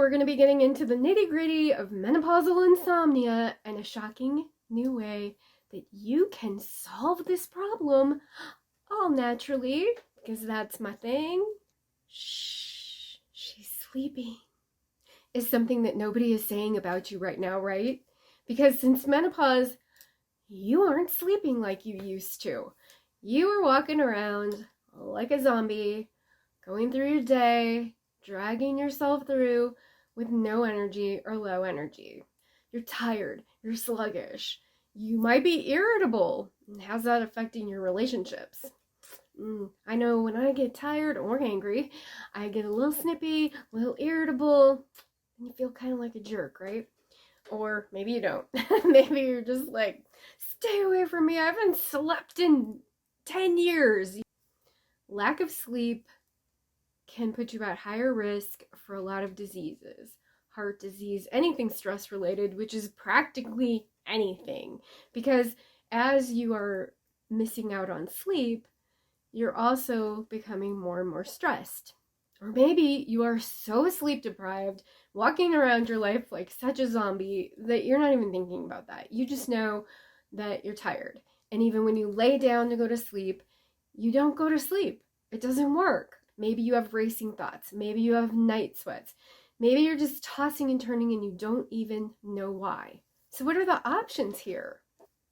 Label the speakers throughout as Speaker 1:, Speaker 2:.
Speaker 1: We're going to be getting into the nitty-gritty of menopausal insomnia and a shocking new way that you can solve this problem all naturally, because that's my thing. Shh, she's sleeping. Is something that nobody is saying about you right now, right? Because since menopause, you aren't sleeping like you used to. You are walking around like a zombie, going through your day, dragging yourself through with no energy or low energy. You're tired, you're sluggish, you might be irritable. And how's that affecting your relationships? I know when I get tired or angry, I get a little snippy, a little irritable, and you feel kind of like a jerk, right? Or maybe you don't. Maybe you're just like, stay away from me, I haven't slept in 10 years. Lack of sleep can put you at higher risk for a lot of diseases. Heart disease, anything stress related, which is practically anything. Because as you are missing out on sleep, you're also becoming more and more stressed. Or maybe you are so sleep deprived, walking around your life like such a zombie that you're not even thinking about that. You just know that you're tired. And even when you lay down to go to sleep, you don't go to sleep. It doesn't work. Maybe you have racing thoughts. Maybe you have night sweats. Maybe you're just tossing and turning and you don't even know why. So what are the options here?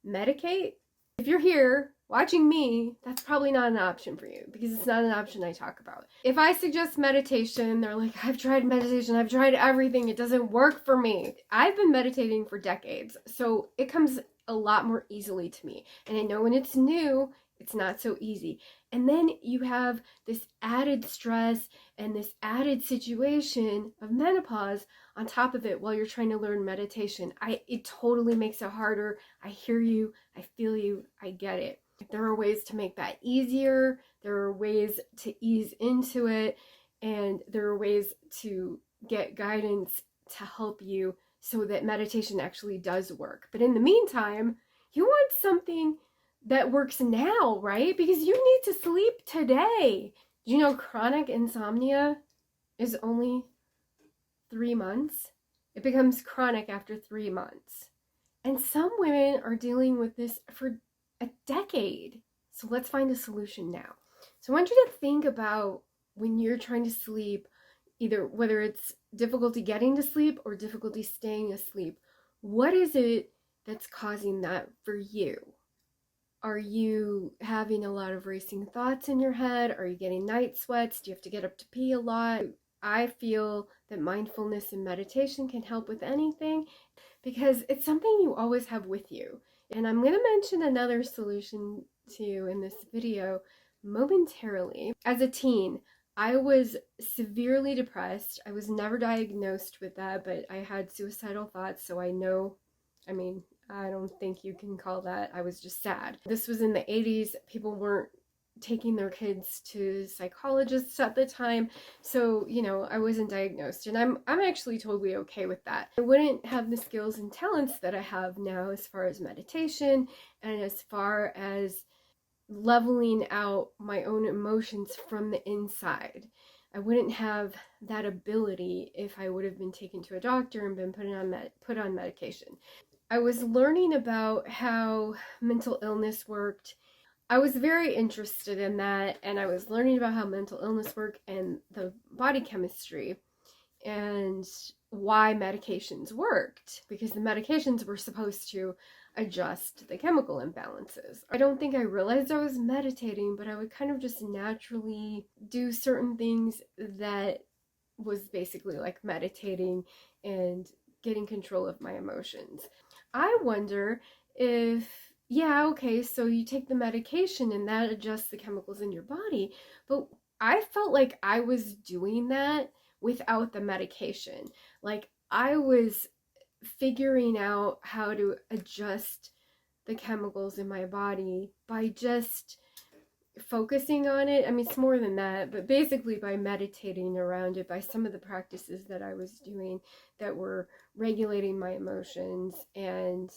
Speaker 1: Medicate? If you're here watching me, that's probably not an option for you because it's not an option I talk about. If I suggest meditation, they're like, I've tried meditation, I've tried everything, it doesn't work for me. I've been meditating for decades, so it comes a lot more easily to me. And I know when it's new, it's not so easy. And then you have this added stress and this added situation of menopause on top of it while you're trying to learn meditation. It totally makes it harder. I hear you, I feel you, I get it. There are ways to make that easier. There are ways to ease into it. And there are ways to get guidance to help you so that meditation actually does work. But in the meantime, you want something that works now, right? Because you need to sleep today. Do you know chronic insomnia is only 3 months? It becomes chronic after 3 months. And some women are dealing with this for a decade. So let's find a solution now. So I want you to think about when you're trying to sleep, either whether it's difficulty getting to sleep or difficulty staying asleep. What is it that's causing that for you? Are you having a lot of racing thoughts in your head? Are you getting night sweats? Do you have to get up to pee a lot? I feel that mindfulness and meditation can help with anything because it's something you always have with you. And I'm going to mention another solution to you in this video momentarily. As a teen, I was severely depressed. I was never diagnosed with that, but I had suicidal thoughts, so I know, I don't think you can call that. I was just sad. This was in the 80s. People weren't taking their kids to psychologists at the time. So, I wasn't diagnosed. And I'm actually totally okay with that. I wouldn't have the skills and talents that I have now as far as meditation and as far as leveling out my own emotions from the inside. I wouldn't have that ability if I would have been taken to a doctor and been put on medication. I was learning about how mental illness worked. I was very interested in that, and I was learning about how mental illness worked and the body chemistry and why medications worked, because the medications were supposed to adjust the chemical imbalances. I don't think I realized I was meditating, but I would kind of just naturally do certain things that was basically like meditating and getting control of my emotions. I wonder if, so you take the medication and that adjusts the chemicals in your body, but I felt like I was doing that without the medication. Like I was figuring out how to adjust the chemicals in my body by just focusing on it. It's more than that, but basically by meditating around it, by some of the practices that I was doing that were regulating my emotions and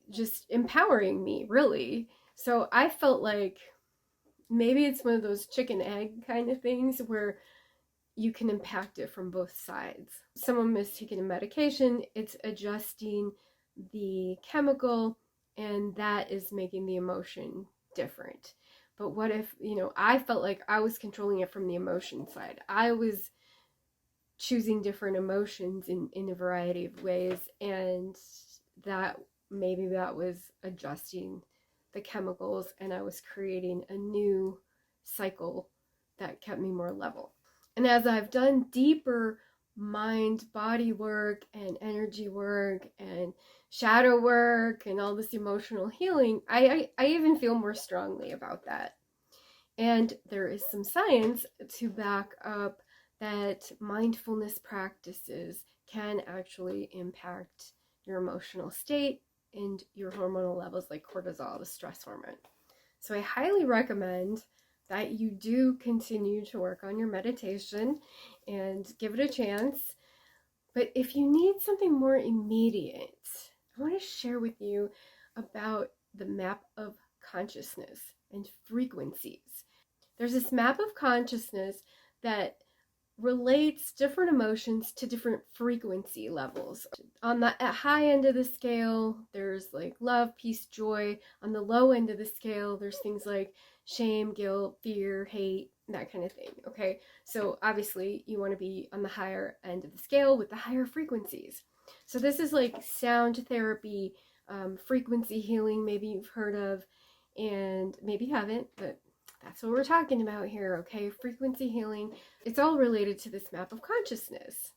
Speaker 1: just empowering me, really. So I felt like maybe it's one of those chicken egg kind of things where you can impact it from both sides. Someone is taking a medication, it's adjusting the chemical, and that is making the emotion different. But what if, I felt like I was controlling it from the emotion side. I was choosing different emotions in a variety of ways, and that was adjusting the chemicals, and I was creating a new cycle that kept me more level. And as I've done deeper mind body work and energy work and shadow work and all this emotional healing, I even feel more strongly about that. And there is some science to back up that mindfulness practices can actually impact your emotional state and your hormonal levels, like cortisol, the stress hormone. So I highly recommend that you do continue to work on your meditation and give it a chance. But if you need something more immediate, I want to share with you about the map of consciousness and frequencies. There's this map of consciousness that relates different emotions to different frequency levels. On the high end of the scale, there's like love, peace, joy. On the low end of the scale, there's things like shame, guilt, fear, hate, that kind of thing. Okay, so obviously you want to be on the higher end of the scale with the higher frequencies. So this is like sound therapy, frequency healing, maybe you've heard of, and maybe you haven't, but that's what we're talking about here, okay? Frequency healing. It's all related to this map of consciousness.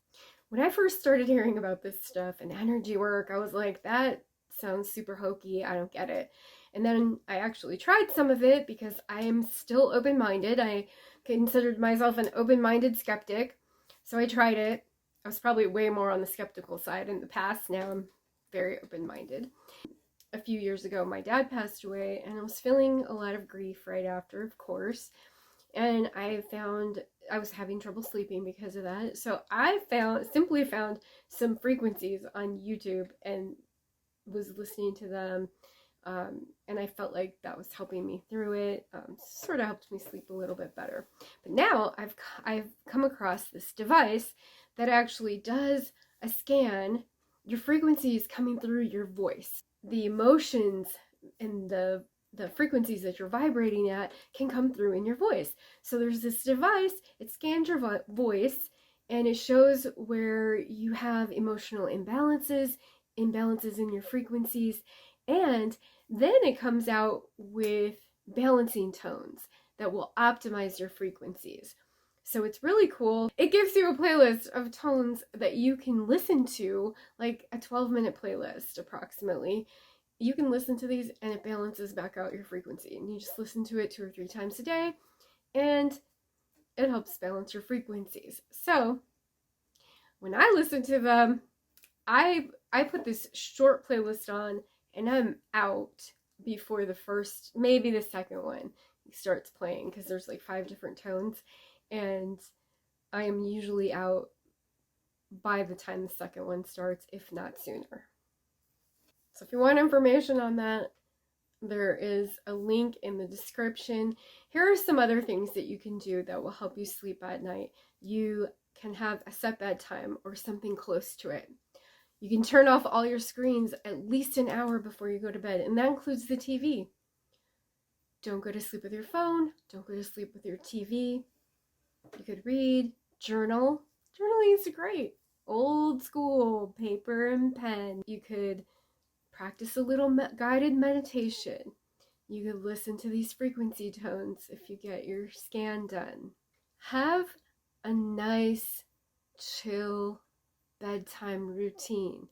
Speaker 1: When I first started hearing about this stuff and energy work, I was like, that sounds super hokey. I don't get it. And then I actually tried some of it because I am still open-minded. I considered myself an open-minded skeptic. So I tried it. I was probably way more on the skeptical side in the past. Now I'm very open-minded. A few years ago, my dad passed away, and I was feeling a lot of grief right after, of course. And I found I was having trouble sleeping because of that. So I simply found some frequencies on YouTube and was listening to them. And I felt like that was helping me through it. Sort of helped me sleep a little bit better. But now I've come across this device that actually does a scan. Your frequency is coming through your voice. The emotions and the frequencies that you're vibrating at can come through in your voice. So there's this device, it scans your voice, and it shows where you have emotional imbalances in your frequencies, and then it comes out with balancing tones that will optimize your frequencies. So it's really cool. It gives you a playlist of tones that you can listen to, like a 12-minute playlist approximately. You can listen to these and it balances back out your frequency. And you just listen to it 2 or 3 times a day and it helps balance your frequencies. So when I listen to them, I put this short playlist on and I'm out before the first, maybe the second one starts playing, because there's like 5 different tones, and I am usually out by the time the second one starts, if not sooner. So if you want information on that, there is a link in the description. Here are some other things that you can do that will help you sleep at night. You can have a set bedtime or something close to it. You can turn off all your screens at least an hour before you go to bed, and that includes the TV. Don't go to sleep with your phone. Don't go to sleep with your TV. You could read, journal. Journaling is great. Old school, paper and pen. You could practice a little guided meditation. You could listen to these frequency tones if you get your scan done. Have a nice, chill bedtime routine.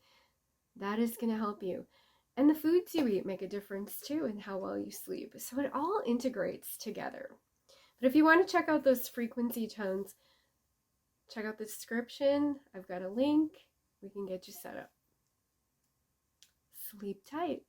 Speaker 1: That is going to help you. And the foods you eat make a difference too in how well you sleep. So it all integrates together. But if you want to check out those frequency tones, check out the description. I've got a link. We can get you set up. Sleep tight.